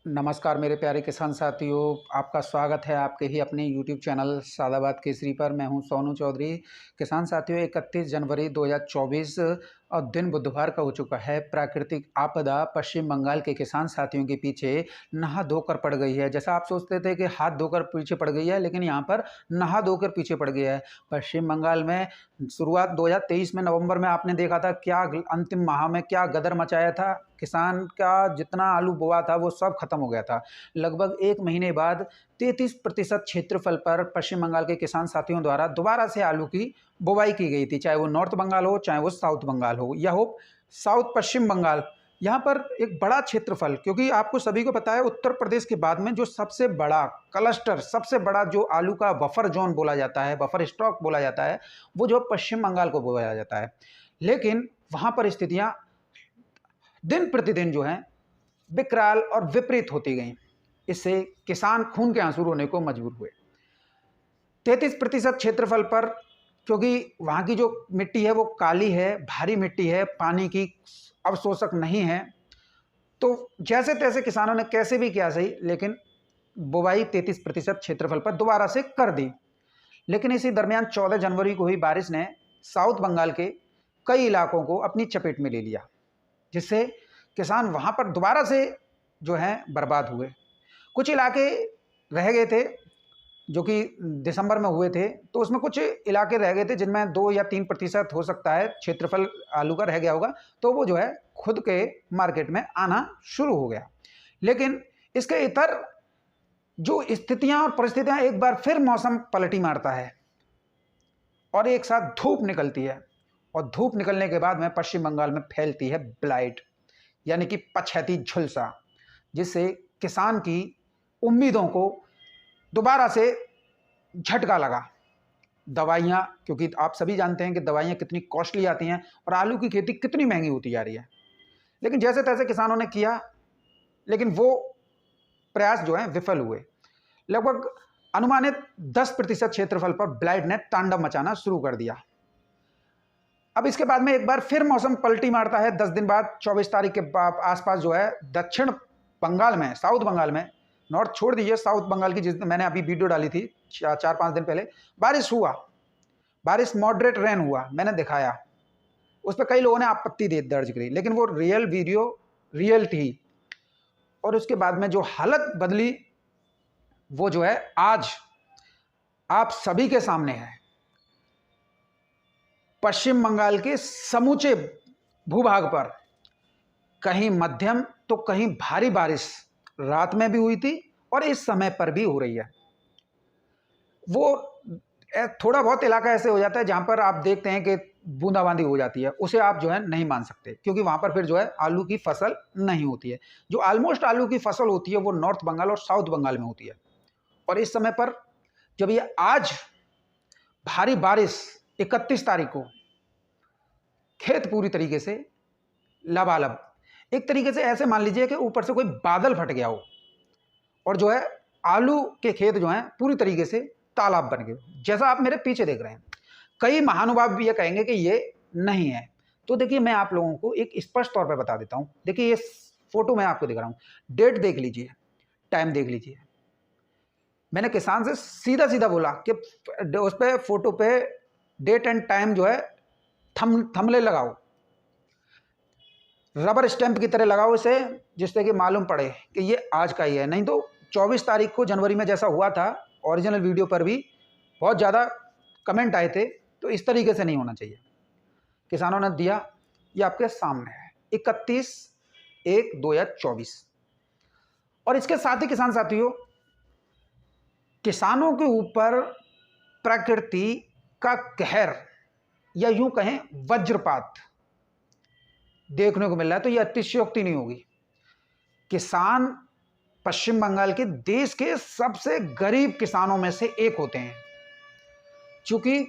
नमस्कार मेरे प्यारे किसान साथियों, आपका स्वागत है आपके ही अपने YouTube चैनल सादाबाद केसरी पर। मैं हूं सोनू चौधरी। किसान साथियों, 31 जनवरी 2024 और दिन बुधवार का हो चुका है। प्राकृतिक आपदा पश्चिम बंगाल के किसान साथियों के पीछे नहा धोकर पड़ गई है। जैसा आप सोचते थे कि हाथ धोकर पीछे पड़ गई है, लेकिन यहाँ पर नहा धोकर पीछे पड़ गया है। पश्चिम बंगाल में शुरुआत 2023 में नवंबर में आपने देखा था क्या अंतिम माह में क्या गदर मचाया था। किसान का जितना आलू बोआ था वो सब खत्म हो गया था। लगभग एक महीने बाद 33% क्षेत्रफल पर पश्चिम बंगाल के किसान साथियों द्वारा दोबारा से आलू की बुवाई की गई थी, चाहे वो नॉर्थ बंगाल हो चाहे वो साउथ बंगाल हो या हो साउथ पश्चिम बंगाल। यहाँ पर एक बड़ा क्षेत्रफल, क्योंकि आपको सभी को पता है उत्तर प्रदेश के बाद में जो सबसे बड़ा क्लस्टर, सबसे बड़ा जो आलू का बफर जोन बोला जाता है, बफर स्टॉक बोला जाता है, वो जो पश्चिम बंगाल को बोला जाता है। लेकिन वहाँ पर स्थितियाँ दिन प्रतिदिन जो है विकराल और विपरीत होती गई। इससे किसान खून के आंसू रोने को मजबूर हुए। 33% क्षेत्रफल पर, क्योंकि वहाँ की जो मिट्टी है वो काली है, भारी मिट्टी है, पानी की अवशोषक नहीं है, तो जैसे तैसे किसानों ने कैसे भी किया सही, लेकिन बुवाई 33% क्षेत्रफल पर दोबारा से कर दी। लेकिन इसी दरमियान 14 जनवरी को हुई बारिश ने साउथ बंगाल के कई इलाकों को अपनी चपेट में ले लिया, जिससे किसान वहाँ पर दोबारा से जो है बर्बाद हुए। कुछ इलाके रह गए थे जो कि दिसंबर में हुए थे, तो उसमें कुछ इलाके रह गए थे जिनमें 2 या 3% हो सकता है क्षेत्रफल आलू का रह गया होगा, तो वो जो है खुद के मार्केट में आना शुरू हो गया। लेकिन इसके इतर जो स्थितियां और परिस्थितियां, एक बार फिर मौसम पलटी मारता है और एक साथ धूप निकलती है, और धूप निकलने के बाद में पश्चिम बंगाल में फैलती है ब्लाइट, यानी कि पछैती झुलसा, जिससे किसान की उम्मीदों को दोबारा से झटका लगा। दवाइयाँ, क्योंकि आप सभी जानते हैं कि दवाइयाँ कितनी कॉस्टली आती हैं और आलू की खेती कितनी महंगी होती जा रही है। लेकिन जैसे तैसे किसानों ने किया, लेकिन वो प्रयास जो है विफल हुए। लगभग अनुमानित 10% क्षेत्रफल पर ब्लाइट ने तांडव मचाना शुरू कर दिया। अब इसके बाद में एक बार फिर मौसम पलटी मारता है। 10 दिन बाद 24 तारीख के आसपास जो है दक्षिण बंगाल में, साउथ बंगाल में, नॉर्थ छोड़ दीजिए, साउथ बंगाल की, जिस मैंने अभी वीडियो डाली थी 4-5 दिन पहले, बारिश हुआ, बारिश मॉडरेट रेन हुआ, मैंने दिखाया। उस पर कई लोगों ने आपत्ति दर्ज करी, लेकिन वो रियल वीडियो रियल थी। और उसके बाद में जो हालत बदली वो जो है आज आप सभी के सामने है। पश्चिम बंगाल के समूचे भूभाग पर कहीं मध्यम तो कहीं भारी बारिश रात में भी हुई थी और इस समय पर भी हो रही है। वो थोड़ा बहुत इलाका ऐसे हो जाता है जहां पर आप देखते हैं कि बूंदाबांदी हो जाती है, उसे आप जो है नहीं मान सकते, क्योंकि वहां पर फिर जो है आलू की फसल नहीं होती है। जो ऑलमोस्ट आलू की फसल होती है वो नॉर्थ बंगाल और साउथ बंगाल में होती है। और इस समय पर जब ये आज भारी बारिश 31 तारीख को, खेत पूरी तरीके से लबालब, एक तरीके से ऐसे मान लीजिए कि ऊपर से कोई बादल फट गया हो और जो है आलू के खेत जो हैं पूरी तरीके से तालाब बन गए, जैसा आप मेरे पीछे देख रहे हैं। कई महानुभाव भी ये कहेंगे कि ये नहीं है। तो देखिए, मैं आप लोगों को एक स्पष्ट तौर पर बता देता हूं। देखिए, ये फोटो मैं आपको दिख रहा हूं, डेट देख लीजिए, टाइम देख लीजिए। मैंने किसान से सीधा सीधा बोला कि उस पर फोटो पे डेट एंड टाइम जो है थंबनेल लगाओ, रबर स्टैंप की तरह लगाओ इसे, जिससे कि मालूम पड़े कि ये आज का ही है। नहीं तो 24 तारीख को जनवरी में जैसा हुआ था, ओरिजिनल वीडियो पर भी बहुत ज़्यादा कमेंट आए थे, तो इस तरीके से नहीं होना चाहिए। किसानों ने दिया, ये आपके सामने है, 31/1/2024। और इसके साथ ही किसान साथियों, किसानों के ऊपर प्रकृति का कहर, या यूं कहें वज्रपात देखने को मिल रहा है। तो यह अतिशयोक्ति नहीं होगी। किसान पश्चिम बंगाल के देश के सबसे गरीब किसानों में से एक होते हैं। क्योंकि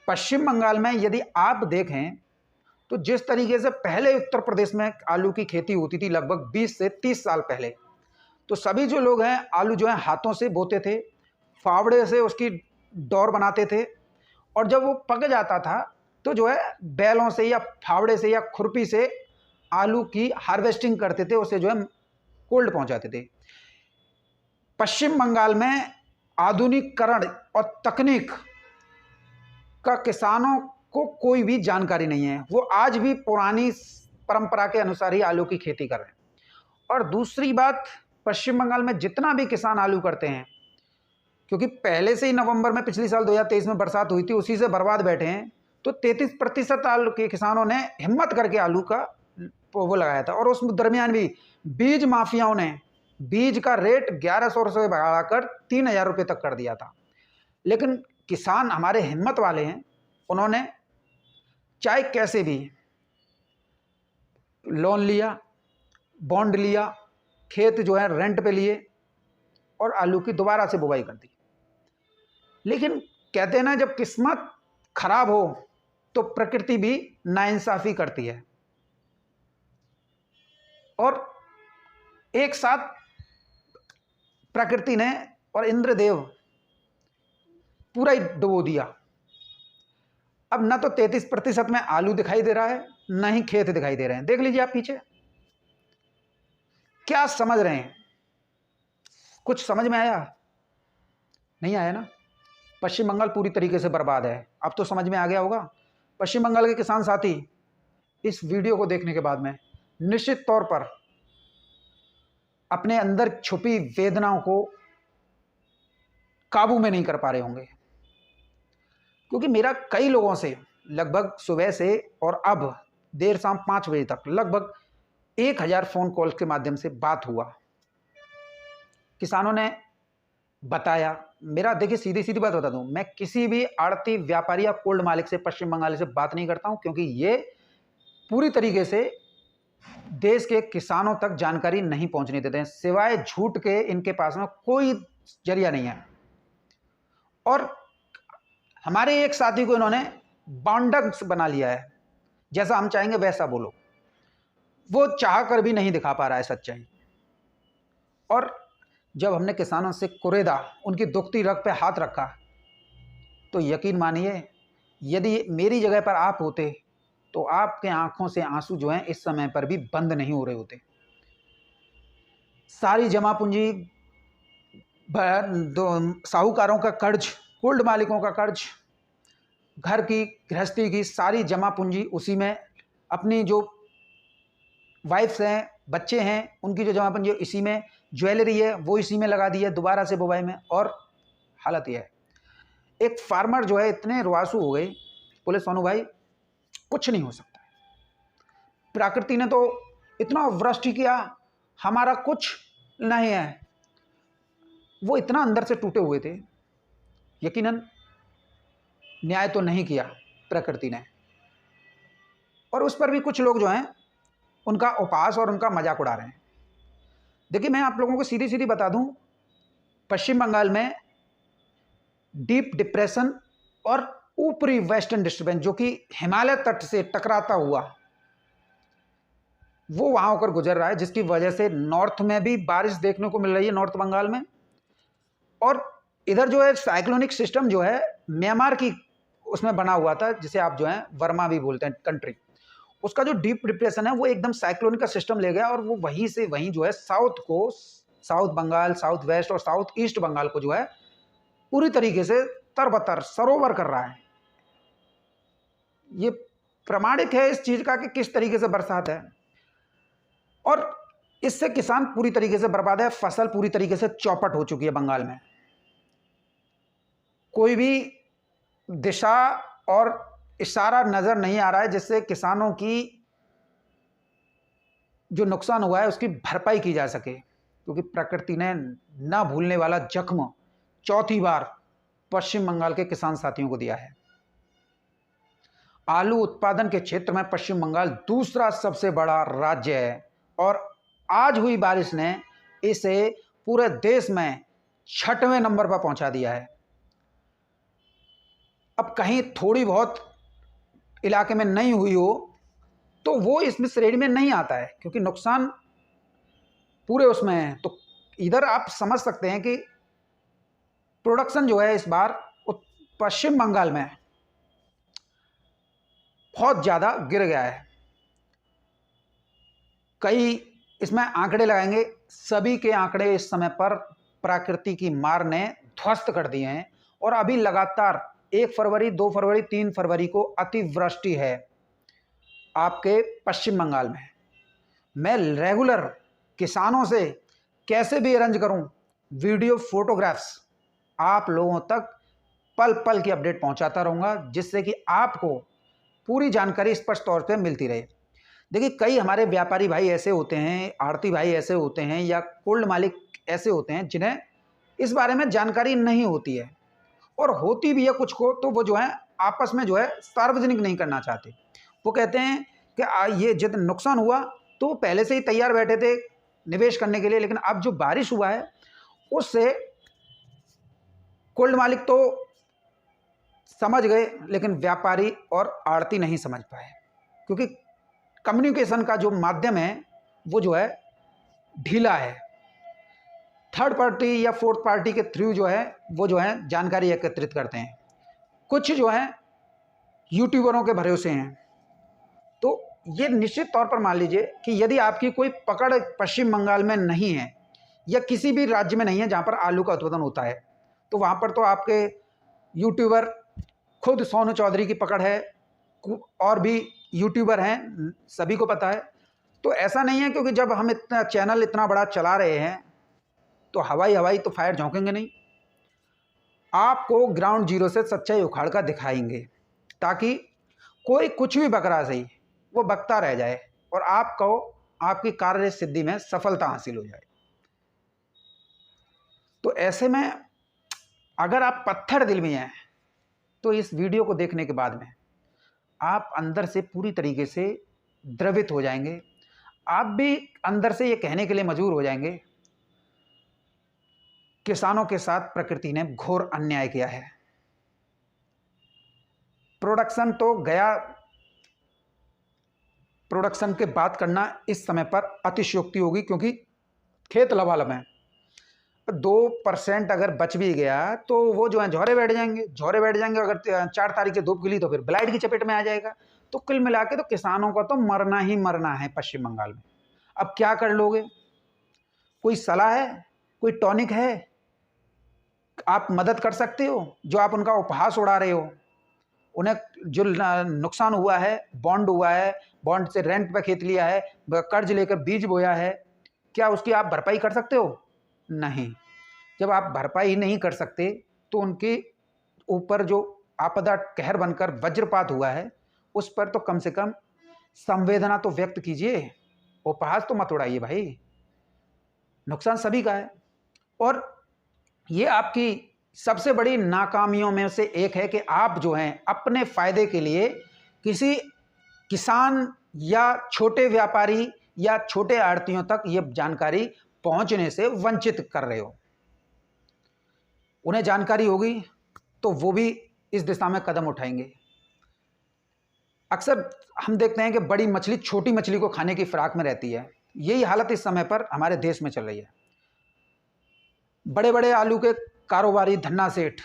पश्चिम बंगाल में यदि आप देखें तो जिस तरीके से पहले उत्तर प्रदेश में आलू की खेती होती थी लगभग 20 से 30 साल पहले, तो सभी जो लोग हैं आलू जो है हाथों से बोते थे, फावड़े से उसकी डोर बनाते थे, और जब वो पक जाता था तो जो है बैलों से या फावड़े से या खुरपी से आलू की हार्वेस्टिंग करते थे, उसे जो है कोल्ड पहुंचाते थे। पश्चिम बंगाल में आधुनिकीकरण और तकनीक का किसानों को कोई भी जानकारी नहीं है। वो आज भी पुरानी परंपरा के अनुसार ही आलू की खेती कर रहे हैं। और दूसरी बात, पश्चिम बंगाल में जितना भी किसान आलू करते हैं, क्योंकि पहले से ही नवंबर में पिछले साल 2023 में बरसात हुई थी, उसी से बर्बाद बैठे हैं, तो 33% आलू के किसानों ने हिम्मत करके आलू का वो लगाया था। और उस दरमियान भी बीज माफियाओं ने बीज का रेट 1100 से बढ़ाकर 3000 रुपये तक कर दिया था। लेकिन किसान हमारे हिम्मत वाले हैं, उन्होंने चाहे कैसे भी लोन लिया, बॉन्ड लिया, खेत जो है रेंट पे लिए और आलू की दोबारा से बुवाई कर दी। लेकिन कहते हैं ना, जब किस्मत खराब हो तो प्रकृति भी नाइंसाफी करती है। और एक साथ प्रकृति ने और इंद्रदेव पूरा ही डुबो दिया। अब न तो 33% में आलू दिखाई दे रहा है, न ही खेत दिखाई दे रहे हैं। देख लीजिए आप पीछे, क्या समझ रहे हैं? कुछ समझ में आया? नहीं आया ना। पश्चिम बंगाल पूरी तरीके से बर्बाद है। अब तो समझ में आ गया होगा। पश्चिम बंगाल के किसान साथी इस वीडियो को देखने के बाद में निश्चित तौर पर अपने अंदर छुपी वेदनाओं को काबू में नहीं कर पा रहे होंगे, क्योंकि मेरा कई लोगों से लगभग सुबह से और अब देर शाम 5 बजे तक लगभग 1000 फोन कॉल के माध्यम से बात हुआ। किसानों ने बताया, मेरा देखिए सीधी सीधी बात बता दूं, मैं किसी भी आड़ती व्यापारी या कोल्ड मालिक से पश्चिम बंगाल से बात नहीं करता हूं, क्योंकि ये पूरी तरीके से देश के किसानों तक जानकारी नहीं पहुंचने देते हैं। सिवाय झूठ के इनके पास में कोई जरिया नहीं है। और हमारे एक साथी को इन्होंने बांडक्स बना लिया है, जैसा हम चाहेंगे वैसा बोलो। वो चाह कर भी नहीं दिखा पा रहा है सच्चाई। और जब हमने किसानों से कुरेदा, उनकी दुखती रग पे हाथ रखा, तो यकीन मानिए यदि मेरी जगह पर आप होते तो आपके आंखों से आंसू जो हैं इस समय पर भी बंद नहीं हो रहे होते। सारी जमा पूंजी, साहूकारों का कर्ज, कोल्ड मालिकों का कर्ज, घर की गृहस्थी की सारी जमा पूंजी उसी में, अपनी जो वाइफ्स हैं, बच्चे हैं, उनकी जो जमा पूंजी इसी में, ज्वेलरी है वो इसी में लगा दी है दोबारा से बुवाई में। और हालत यह है, एक फार्मर जो है इतने रुआसू हो गए, बोले सोनू भाई कुछ नहीं हो सकता, प्रकृति ने तो इतना वृष्टि किया, हमारा कुछ नहीं है। वो इतना अंदर से टूटे हुए थे। यकीनन न्याय तो नहीं किया प्रकृति ने, और उस पर भी कुछ लोग जो हैं उनका उपहास और उनका मजाक उड़ा रहे हैं। देखिए मैं आप लोगों को सीधी सीधी बता दूं, पश्चिम बंगाल में डीप डिप्रेशन और ऊपरी वेस्टर्न डिस्टर्बेंस जो कि हिमालय तट से टकराता हुआ वो वहां होकर गुजर रहा है, जिसकी वजह से नॉर्थ में भी बारिश देखने को मिल रही है, नॉर्थ बंगाल में। और इधर जो है साइक्लोनिक सिस्टम जो है म्यांमार की उसमें बना हुआ था, जिसे आप जो है वर्मा भी बोलते हैं कंट्री, उसका जो डीप डिप्रेशन है वो एकदम साइक्लोनिक का सिस्टम ले गया और वो वहीं से वहीं जो है साउथ को, साउथ बंगाल, साउथ वेस्ट और साउथ ईस्ट बंगाल को जो है पूरी तरीके से तरबतर सरोवर कर रहा है। ये प्रमाणिक है इस चीज का कि किस तरीके से बरसात है, और इससे किसान पूरी तरीके से बर्बाद है। फसल पूरी तरीके से चौपट हो चुकी है बंगाल में। कोई भी दिशा और इशारा नजर नहीं आ रहा है जिससे किसानों की जो नुकसान हुआ है उसकी भरपाई की जा सके, क्योंकि प्रकृति ने ना भूलने वाला जख्म चौथी बार पश्चिम बंगाल के किसान साथियों को दिया है। आलू उत्पादन के क्षेत्र में पश्चिम बंगाल दूसरा सबसे बड़ा राज्य है, और आज हुई बारिश ने इसे पूरे देश में 6वें नंबर पर पहुंचा दिया है। अब कहीं थोड़ी बहुत इलाके में नहीं हुई हो तो वो इसमें श्रेणी में नहीं आता है, क्योंकि नुकसान पूरे उसमें है। तो इधर आप समझ सकते हैं कि प्रोडक्शन जो है इस बार पश्चिम बंगाल में बहुत ज़्यादा गिर गया है। कई इसमें आंकड़े लगाएंगे सभी के आंकड़े इस समय पर प्रकृति की मार ने ध्वस्त कर दिए हैं और अभी लगातार 1 फरवरी, 2 फरवरी, 3 फरवरी को अतिवृष्टि है आपके पश्चिम बंगाल में। मैं रेगुलर किसानों से कैसे भी अरेंज करूं वीडियो फोटोग्राफ्स आप लोगों तक पल पल की अपडेट पहुंचाता रहूंगा, जिससे कि आपको पूरी जानकारी स्पष्ट तौर पे मिलती रहे। देखिए, कई हमारे व्यापारी भाई ऐसे होते हैं, आड़ती भाई ऐसे होते हैं, या कोल्ड मालिक ऐसे होते हैं जिन्हें इस बारे में जानकारी नहीं होती है, और होती भी है कुछ को तो वो जो है आपस में जो है सार्वजनिक नहीं करना चाहते। वो कहते हैं कि ये जितना नुकसान हुआ तो पहले से ही तैयार बैठे थे निवेश करने के लिए, लेकिन अब जो बारिश हुआ है उससे कोल्ड मालिक तो समझ गए, लेकिन व्यापारी और आड़ती नहीं समझ पाए, क्योंकि कम्युनिकेशन का जो माध्यम है वो जो है ढीला है। थर्ड पार्टी या फोर्थ पार्टी के थ्रू जो है वो जो है जानकारी एकत्रित करते हैं। कुछ जो है यूट्यूबरों के भरोसे हैं। तो ये निश्चित तौर पर मान लीजिए कि यदि आपकी कोई पकड़ पश्चिम बंगाल में नहीं है या किसी भी राज्य में नहीं है जहाँ पर आलू का उत्पादन होता है, तो वहाँ पर तो आपके यूट्यूबर खुद सोनू चौधरी की पकड़ है, और भी यूट्यूबर हैं, सभी को पता है। तो ऐसा नहीं है क्योंकि जब हम इतना चैनल इतना बड़ा चला रहे हैं तो हवाई तो फायर झोंकेंगे नहीं। आपको ग्राउंड जीरो से सच्चाई उखाड़ कर दिखाएंगे, ताकि कोई कुछ भी बक रहा सही वो बकता रह जाए और आपको आपकी कार्य सिद्धि में सफलता हासिल हो जाए। तो ऐसे में अगर आप पत्थर दिल में हैं तो इस वीडियो को देखने के बाद में आप अंदर से पूरी तरीके से द्रवित हो जाएंगे। आप भी अंदर से ये कहने के लिए मजबूर हो जाएंगे, किसानों के साथ प्रकृति ने घोर अन्याय किया है। प्रोडक्शन तो गया, प्रोडक्शन के बात करना इस समय पर अतिशयोक्ति होगी, क्योंकि खेत लबालब है। 2% अगर बच भी गया तो वो जो है झोरे बैठ जाएंगे। अगर 4 तारीख से धूप गिली तो फिर ब्लाइट की चपेट में आ जाएगा। तो कुल मिला के तो किसानों का तो मरना ही मरना है पश्चिम बंगाल में। अब क्या कर लोगे? कोई सलाह है, कोई टॉनिक है आप मदद कर सकते हो? जो आप उनका उपहास उड़ा रहे हो, उन्हें जो नुकसान हुआ है, बॉन्ड हुआ है, बॉन्ड से रेंट पे खेत लिया है, कर्ज लेकर बीज बोया है, क्या उसकी आप भरपाई कर सकते हो? नहीं। जब आप भरपाई नहीं कर सकते तो उनके ऊपर जो आपदा कहर बनकर वज्रपात हुआ है उस पर तो कम से कम संवेदना तो व्यक्त कीजिए, उपहास तो मत उड़ाइए भाई। नुकसान सभी का है, और ये आपकी सबसे बड़ी नाकामियों में से एक है कि आप जो हैं अपने फायदे के लिए किसी किसान या छोटे व्यापारी या छोटे आड़तियों तक ये जानकारी पहुंचने से वंचित कर रहे हो। उन्हें जानकारी होगी तो वो भी इस दिशा में कदम उठाएंगे। अक्सर हम देखते हैं कि बड़ी मछली छोटी मछली को खाने की फिराक में रहती है। यही हालत इस समय पर हमारे देश में चल रही है। बड़े बड़े आलू के कारोबारी धन्ना सेठ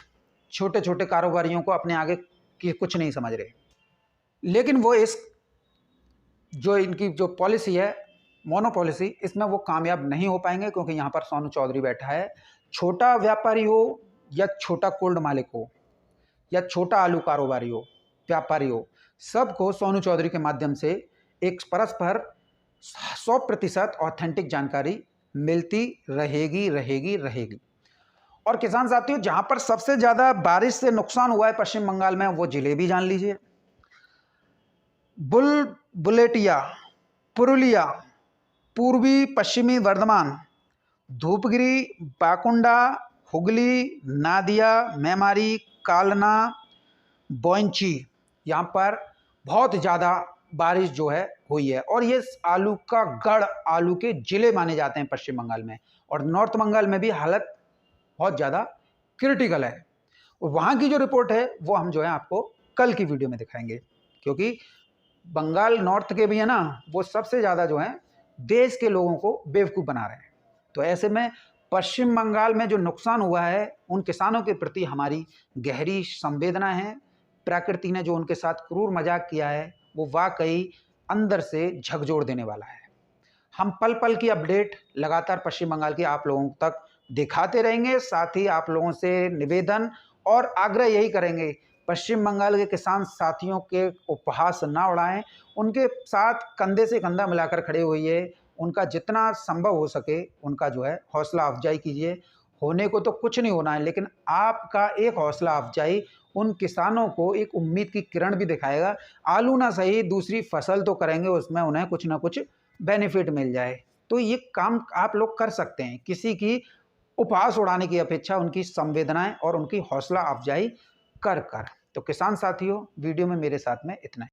छोटे छोटे कारोबारियों को अपने आगे की कुछ नहीं समझ रहे, लेकिन वो इस जो इनकी जो पॉलिसी है मोनो पॉलिसी, इसमें वो कामयाब नहीं हो पाएंगे, क्योंकि यहाँ पर सोनू चौधरी बैठा है। छोटा व्यापारी हो या छोटा कोल्ड मालिक हो या छोटा आलू कारोबारी हो, व्यापारी हो, सबको सोनू चौधरी के माध्यम से एक परस्पर 100% ऑथेंटिक जानकारी मिलती रहेगी। और किसान साथियों, जहां पर सबसे ज्यादा बारिश से नुकसान हुआ है पश्चिम बंगाल में, वो जिले भी जान लीजिए। बुलेटिया, पुरुलिया, पूर्वी पश्चिमी वर्धमान, धूपगिरी, बाकुंडा, हुगली, नादिया, मेमारी, कालना, बोइंची, यहाँ पर बहुत ज़्यादा बारिश जो है हुई है। और ये आलू का गढ़, आलू के जिले माने जाते हैं पश्चिम बंगाल में। और नॉर्थ बंगाल में भी हालत बहुत ज़्यादा क्रिटिकल है। और वहाँ की जो रिपोर्ट है वो हम जो है आपको कल की वीडियो में दिखाएंगे, क्योंकि बंगाल नॉर्थ के भी है ना, वो सबसे ज़्यादा जो है देश के लोगों को बेवकूफ़ बना रहे हैं। तो ऐसे में पश्चिम बंगाल में जो नुकसान हुआ है उन किसानों के प्रति हमारी गहरी संवेदना है। प्रकृति ने जो उनके साथ क्रूर मजाक किया है वो वाकई अंदर से झकझोर देने वाला है। हम पल पल की अपडेट लगातार पश्चिम बंगाल की आप लोगों तक दिखाते रहेंगे। साथ ही आप लोगों से निवेदन और आग्रह यही करेंगे, पश्चिम बंगाल के किसान साथियों के उपहास ना उड़ाएं, उनके साथ कंधे से कंधा मिलाकर खड़े होइए, उनका जितना संभव हो सके उनका जो है हौसला अफजाई कीजिए। होने को तो कुछ नहीं होना है, लेकिन आपका एक हौसला अफजाई उन किसानों को एक उम्मीद की किरण भी दिखाएगा। आलू ना सही दूसरी फसल तो करेंगे, उसमें उन्हें कुछ ना कुछ बेनिफिट मिल जाए। तो ये काम आप लोग कर सकते हैं, किसी की उपहास उड़ाने की अपेक्षा उनकी संवेदनाएं और उनकी हौसला अफजाई कर कर। तो किसान साथियों, वीडियो में मेरे साथ में इतना ही।